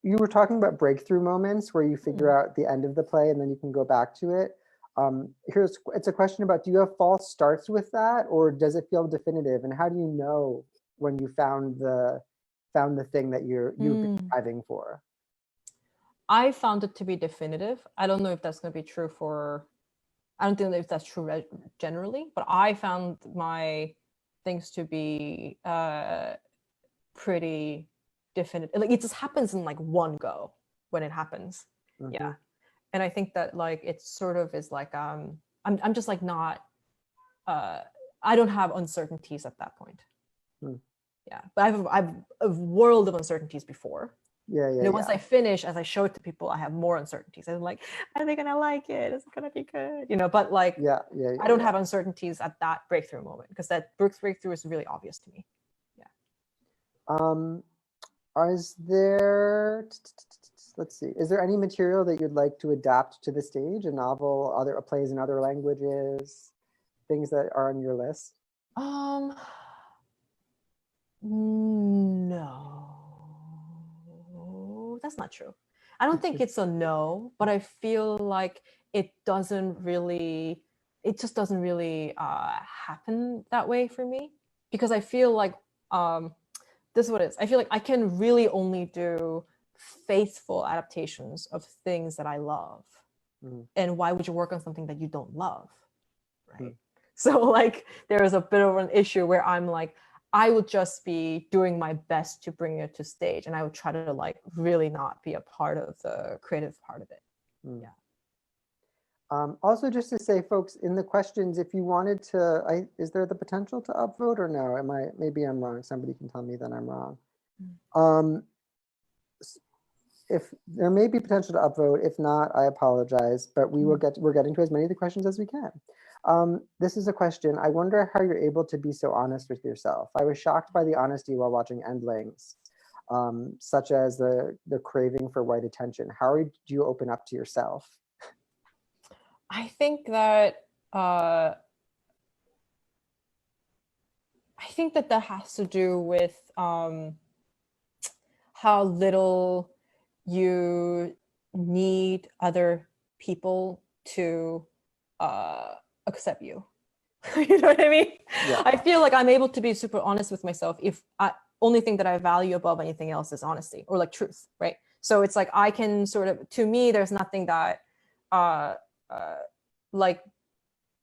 You were talking about breakthrough moments where you figure out the end of the play and then you can go back to it. It's a question about, do you have false starts with that, or does it feel definitive? And how do you know when you found the thing that you've been striving for? I found it to be definitive. I don't know if that's going to be true I don't think if that's true generally, but I found my things to be pretty definitive. Like it just happens in like one go when it happens. Yeah. And I think that like it sort of is like I'm just like not I don't have uncertainties at that point. Yeah, but I've a world of uncertainties before. And once I finish, as I show it to people, I have more uncertainties. I'm like, are they gonna like it? Is it gonna be good? You know, but like I don't have uncertainties at that breakthrough moment, because that breakthrough is really obvious to me. Is there, let's see, is there any material that you'd like to adapt to the stage? A novel, other plays in other languages, things that are on your list? No, that's not true. I don't think it's a no, but I feel like it just doesn't really happen that way for me, because I feel like this is what it is. I feel like I can really only do faithful adaptations of things that I love. And why would you work on something that you don't love, right? So like there is a bit of an issue where I'm like, I would just be doing my best to bring it to stage, and I would try to like really not be a part of the creative part of it. Also, just to say, folks, in the questions, if you wanted to, is there the potential to upvote or no? Maybe I'm wrong. Somebody can tell me that I'm wrong. If there may be potential to upvote, if not, I apologize, but we're getting to as many of the questions as we can. This is a question. I wonder how you're able to be so honest with yourself. I was shocked by the honesty while watching Endlings. such as the craving for white attention? How do you open up to yourself? I think that that has to do with how little you need other people to accept you. You know what I mean? Yeah. I feel like I'm able to be super honest with myself if only thing that I value above anything else is honesty or like truth, right? So it's like I can sort of, to me, there's nothing that like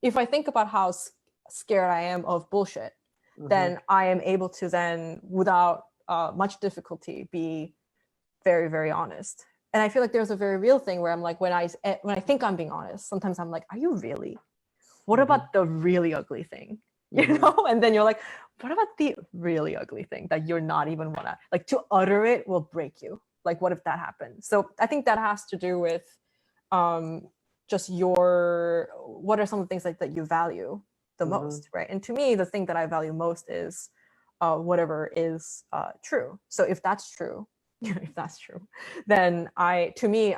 if I think about how scared I am of bullshit, then I am able to then, without much difficulty, be very, very honest. And I feel like there's a very real thing where I'm like, when I think I'm being honest, sometimes I'm like, are you really? What about the really ugly thing? You know? And then you're like, what about the really ugly thing that you're not even wanna, like, to utter it will break you. Like, what if that happens? So I think that has to do with just what are some of the things that you value the most, right? And to me, the thing that I value most is whatever is true. So if that's true, then I think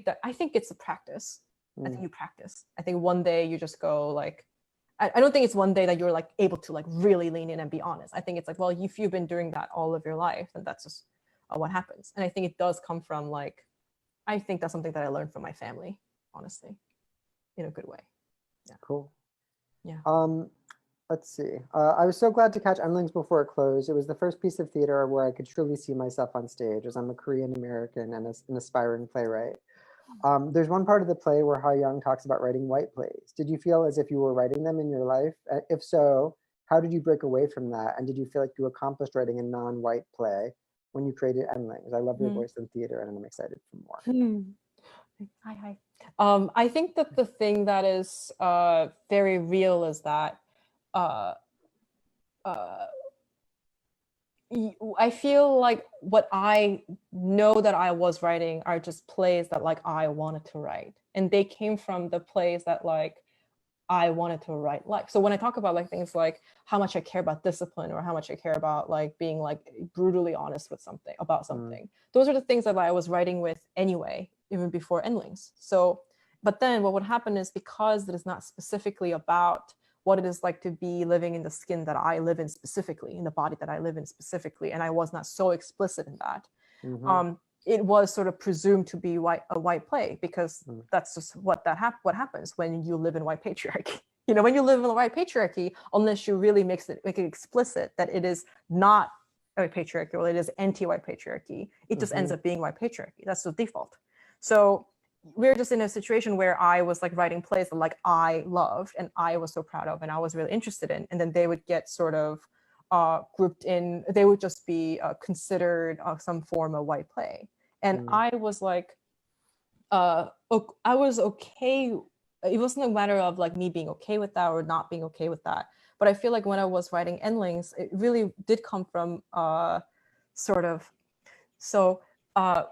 it's a practice. I think you practice. I think one day you just go like, I don't think it's one day that you're like able to like really lean in and be honest. I think it's like, well, if you've been doing that all of your life, then that's just what happens. And I think it does come from like, I think that's something that I learned from my family, honestly, in a good way. Yeah. Cool. Yeah. Let's see. I was so glad to catch Endlings before it closed. It was the first piece of theater where I could truly see myself on stage, as I'm a Korean American and an aspiring playwright. There's one part of the play where Ha Young talks about writing white plays. Did you feel as if you were writing them in your life? If so, how did you break away from that? And did you feel like you accomplished writing a non-white play when you created Endlings? I love your voice in theater, and I'm excited for more. Hi. I think that the thing that is very real is that I feel like what I know that I was writing are just plays that like I wanted to write, and they came from the plays that like I wanted to write. Like, so when I talk about like things like how much I care about discipline or how much I care about like being like brutally honest with something about something, those are the things that I was writing with anyway, even before Endlings. So, but then what would happen is, because it is not specifically about what it is like to be living in the skin that I live in specifically, in the body that I live in specifically, and I was not so explicit in that, it was sort of presumed to be a white play, because that's just what happens when you live in white patriarchy. You know, when you live in the white patriarchy, unless you really make it explicit that it is not a patriarchy or it is anti-white patriarchy, it just ends up being white patriarchy. That's the default. So we're just in a situation where I was like writing plays that like I loved and I was so proud of and I was really interested in, and then they would get sort of grouped in, they would just be considered some form of white play. And I was like, I was okay. It wasn't a matter of like me being okay with that or not being okay with that. But I feel like when I was writing Endlings, it really did come from sort of, so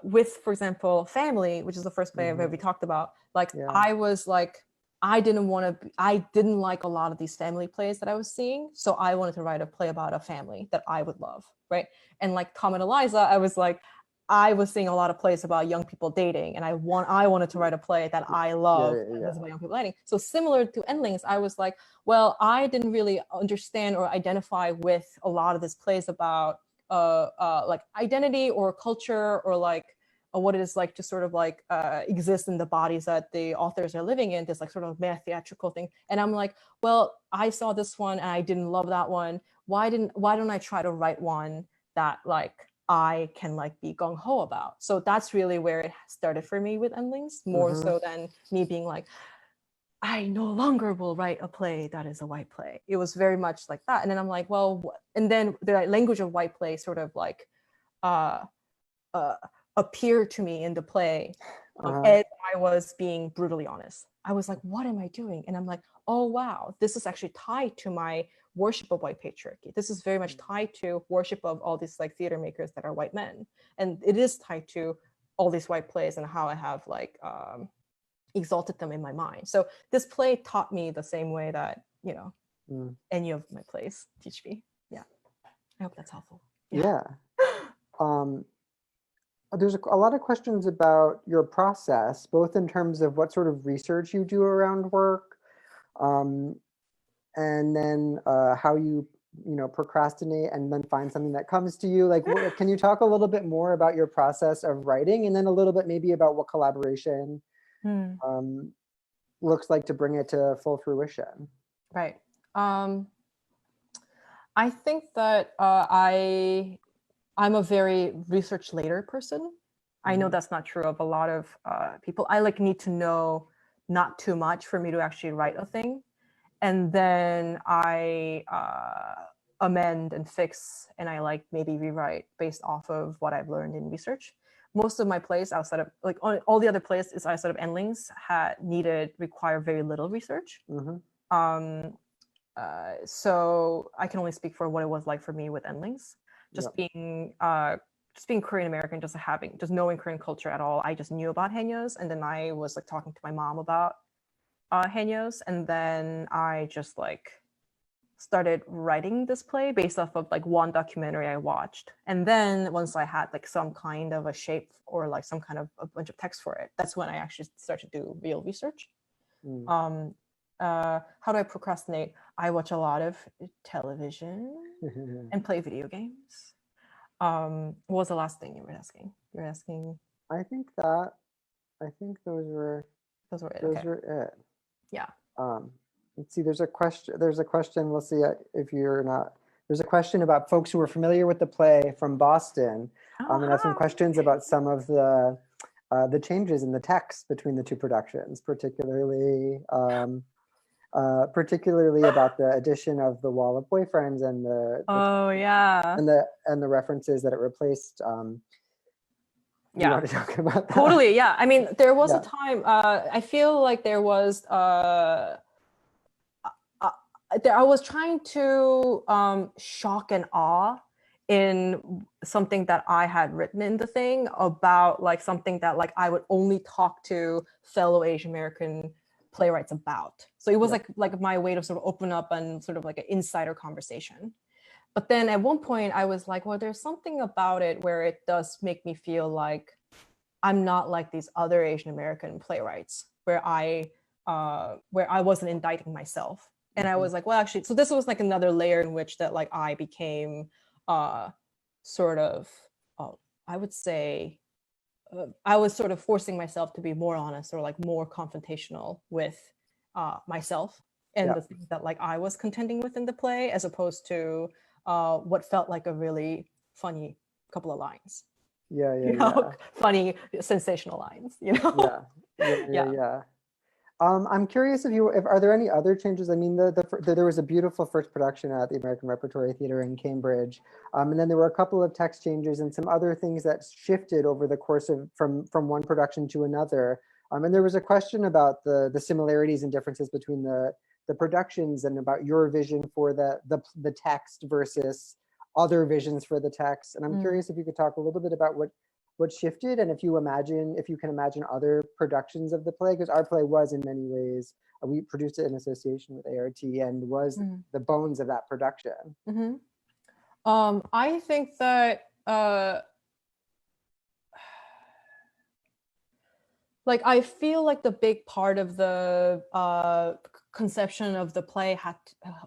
with, for example, Family, which is the first play we talked about, like I was like, I didn't like a lot of these family plays that I was seeing. So I wanted to write a play about a family that I would love, right? And like Tom and Eliza, I was like, I was seeing a lot of plays about young people dating, and I wanted to write a play that I love about young people dating. So similar to Endlings, I was like, well, I didn't really understand or identify with a lot of these plays about like identity or culture or like what it is like to sort of like exist in the bodies that the authors are living in, this like sort of meta theatrical thing. And I'm like, well, I saw this one and I didn't love that one. Why don't I try to write one that like I can like be gung-ho about? So that's really where it started for me with Endlings, more so than me being like, I no longer will write a play that is a white play. It was very much like that. And then I'm like, well, and then the language of white play sort of like appeared to me in the play as I was being brutally honest. I was like, what am I doing? And I'm like, oh, wow, this is actually tied to my worship of white patriarchy. This is very much tied to worship of all these like theater makers that are white men. And it is tied to all these white plays and how I have like exalted them in my mind. So this play taught me the same way that, you know, any of my plays teach me. Yeah. I hope that's helpful. Yeah. um, there's a lot of questions about your process, both in terms of what sort of research you do around work, um, and then how you know, procrastinate and then find something that comes to you. Like, can you talk a little bit more about your process of writing, and then a little bit maybe about what collaboration looks like to bring it to full fruition? Right. I think that I'm a very research later person. I know that's not true of a lot of people. I like need to know not too much for me to actually write a thing. And then I amend and fix, and I like maybe rewrite based off of what I've learned in research. Most of my plays outside of like all the other plays is outside of Endlings require very little research. So I can only speak for what it was like for me with Endlings. Just being Korean American, just knowing Korean culture at all. I just knew about haenyos, and then I was like talking to my mom about haenyos, and then I just like started writing this play based off of like one documentary I watched. And then once I had like some kind of a shape or like some kind of a bunch of text for it, that's when I actually started to do real research. How do I procrastinate? I watch a lot of television and play video games. What was the last thing you were asking? You were asking. I think those were it. Those Okay. were it. Yeah. Let's see. There's a question. We'll see if you're not. There's a question about folks who are familiar with the play from Boston, and I have some questions about some of the changes in the text between the two productions, particularly about the addition of the wall of boyfriends and the references that it replaced. You want to talk about that? Totally. Yeah. I mean, there was a time. I feel like there was. I was trying to shock and awe in something that I had written in the thing about like something that like I would only talk to fellow Asian American playwrights about. So it was like my way to sort of open up and sort of like an insider conversation. But then at one point I was like, well, there's something about it where it does make me feel like I'm not like these other Asian American playwrights where I wasn't indicting myself. And I was like, well, actually, so this was like another layer in which that like I became sort of, I would say, I was sort of forcing myself to be more honest or like more confrontational with myself and the things that like I was contending with in the play, as opposed to what felt like a really funny couple of lines. Funny, sensational lines, you know? Yeah. I'm curious if are there any other changes? I mean, there was a beautiful first production at the American Repertory Theatre in Cambridge, and then there were a couple of text changes and some other things that shifted over the course of from one production to another. And there was a question about the similarities and differences between the productions and about your vision for the text versus other visions for the text. And I'm curious if you could talk a little bit about what shifted, and if you can imagine other productions of the play, because our play was in many ways, we produced it in association with ART and was the bones of that production. I think that like I feel like the big part of the conception of the play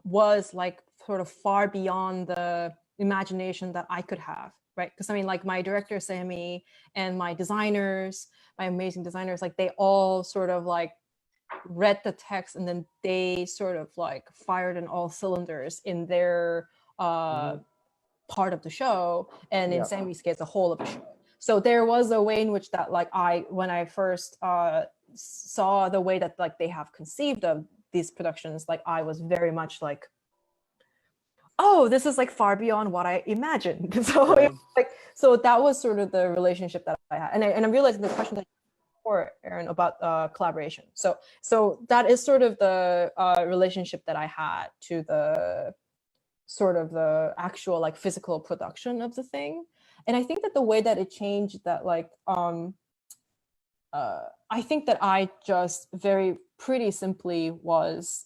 was like sort of far beyond the imagination that I could have. Right, because I mean, like my director Sammy and my designers, my amazing designers, like they all sort of like read the text and then they sort of like fired in all cylinders in their part of the show, and in Sammy's case, the whole of the show. So there was a way in which that like when I first saw the way that like they have conceived of these productions, like I was very much like, oh, this is like far beyond what I imagined. So so that was sort of the relationship that I had. And I'm realizing the question that you before, Aaron, about collaboration. So that is sort of the relationship that I had to the sort of the actual like physical production of the thing. And I think that the way that it changed that like, I think that I just very pretty simply was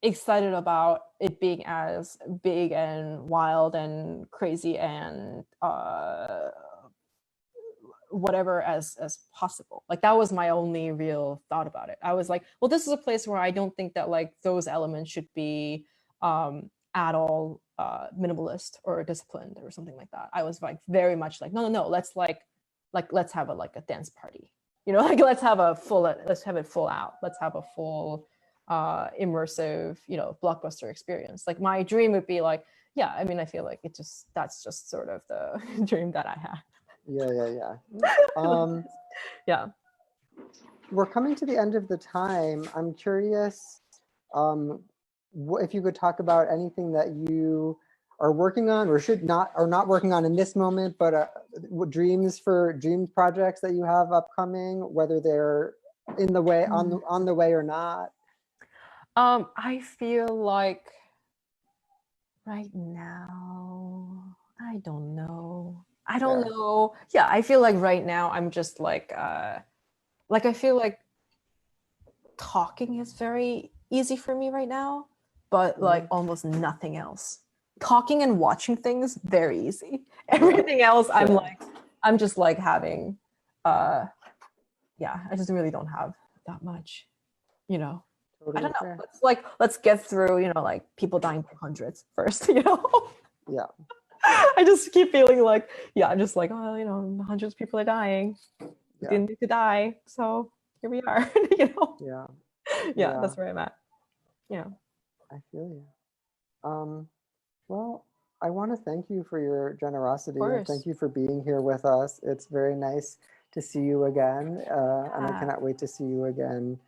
excited about it being as big and wild and crazy and whatever as possible. Like that was my only real thought about it. I was like, well, this is a place where I don't think that like those elements should be at all minimalist or disciplined or something like that. I was like very much like, no, let's let's have a dance party, you know, like let's have it full out. Let's have a full immersive, you know, blockbuster experience. Like my dream would be like, yeah, I mean, I feel like that's just sort of the dream that I had. Yeah. Yeah. We're coming to the end of the time. I'm curious if you could talk about anything that you are working on or not working on in this moment, but dream projects that you have upcoming, whether they're in the way, on the way or not. I feel like right now, I don't know. Yeah, I feel like right now I'm just like I feel like talking is very easy for me right now, but like almost nothing else. Talking and watching things, very easy. Everything else, I'm just like having, I just really don't have that much, you know. Totally I don't know. fair. Let's get through, you know, like people dying by hundreds first, you know. Yeah. I just keep feeling like, I'm just like, oh, you know, hundreds of people are dying. Yeah. Didn't need to die, so here we are, you know. Yeah, that's where I'm at. Yeah. I feel you. Well, I want to thank you for your generosity and thank you for being here with us. It's very nice to see you again, and I cannot wait to see you again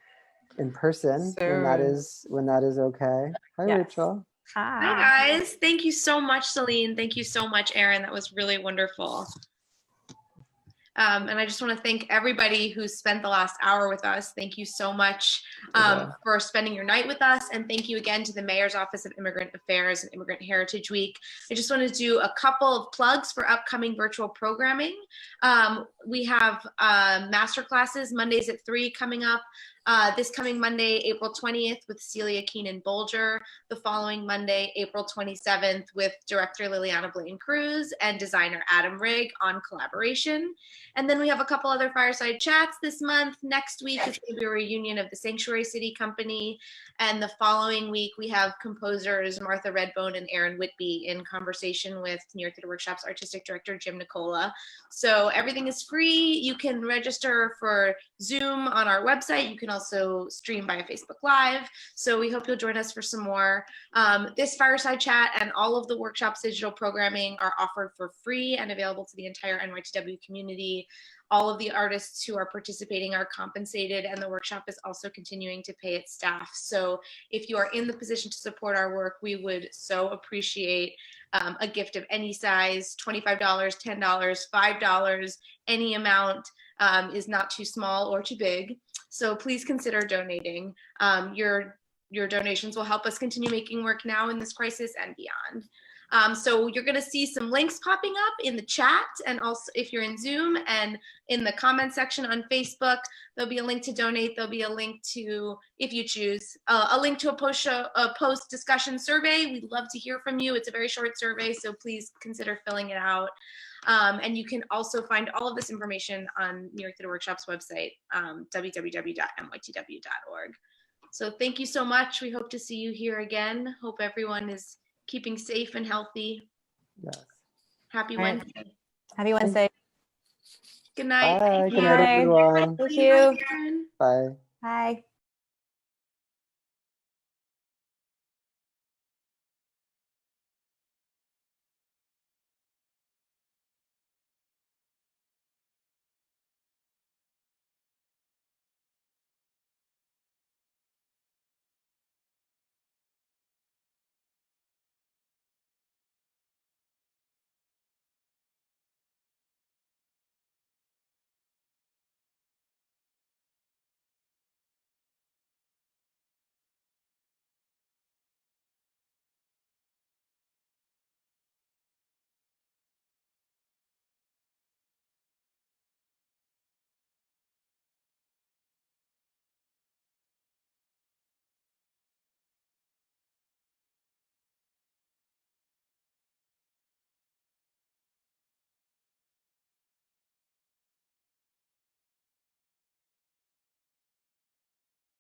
in person when that is okay. Hi, Rachel. Hi guys. Thank you so much, Celine. Thank you so much, Aaron. That was really wonderful. And I just want to thank everybody who spent the last hour with us. Thank you so much for spending your night with us. And thank you again to the Mayor's Office of Immigrant Affairs and Immigrant Heritage Week. I just want to do a couple of plugs for upcoming virtual programming. We have master classes Mondays at 3 coming up. This coming Monday, April 20th with Celia Keenan-Bolger. The following Monday, April 27th with director Liliana Blaine-Cruz and designer Adam Rigg on collaboration. And then we have a couple other fireside chats this month. Next week is going to be a reunion of the Sanctuary City Company. And the following week, we have composers Martha Redbone and Aaron Whitby in conversation with New York Theater Workshop's artistic director, Jim Nicola. So everything is free. You can register for Zoom on our website. You can also stream via Facebook Live. So we hope you'll join us for some more. This fireside chat and all of the workshop's digital programming are offered for free and available to the entire NYTW community. All of the artists who are participating are compensated, and the workshop is also continuing to pay its staff. So if you are in the position to support our work, we would so appreciate a gift of any size, $25, $10, $5, any amount is not too small or too big. So please consider donating. Your donations will help us continue making work now in this crisis and beyond. So you're going to see some links popping up in the chat, and also if you're in Zoom and in the comment section on Facebook, there'll be a link to donate. There'll be a link to, if you choose, a link to a post discussion survey. We'd love to hear from you. It's a very short survey, so please consider filling it out. And you can also find all of this information on New York Theater Workshop's website, www.nytw.org. So thank you so much. We hope to see you here again. Hope everyone is keeping safe and healthy. Yes. Happy Wednesday. Happy Wednesday. Good night. Bye. Good night, everyone. Thank you. Bye. Bye.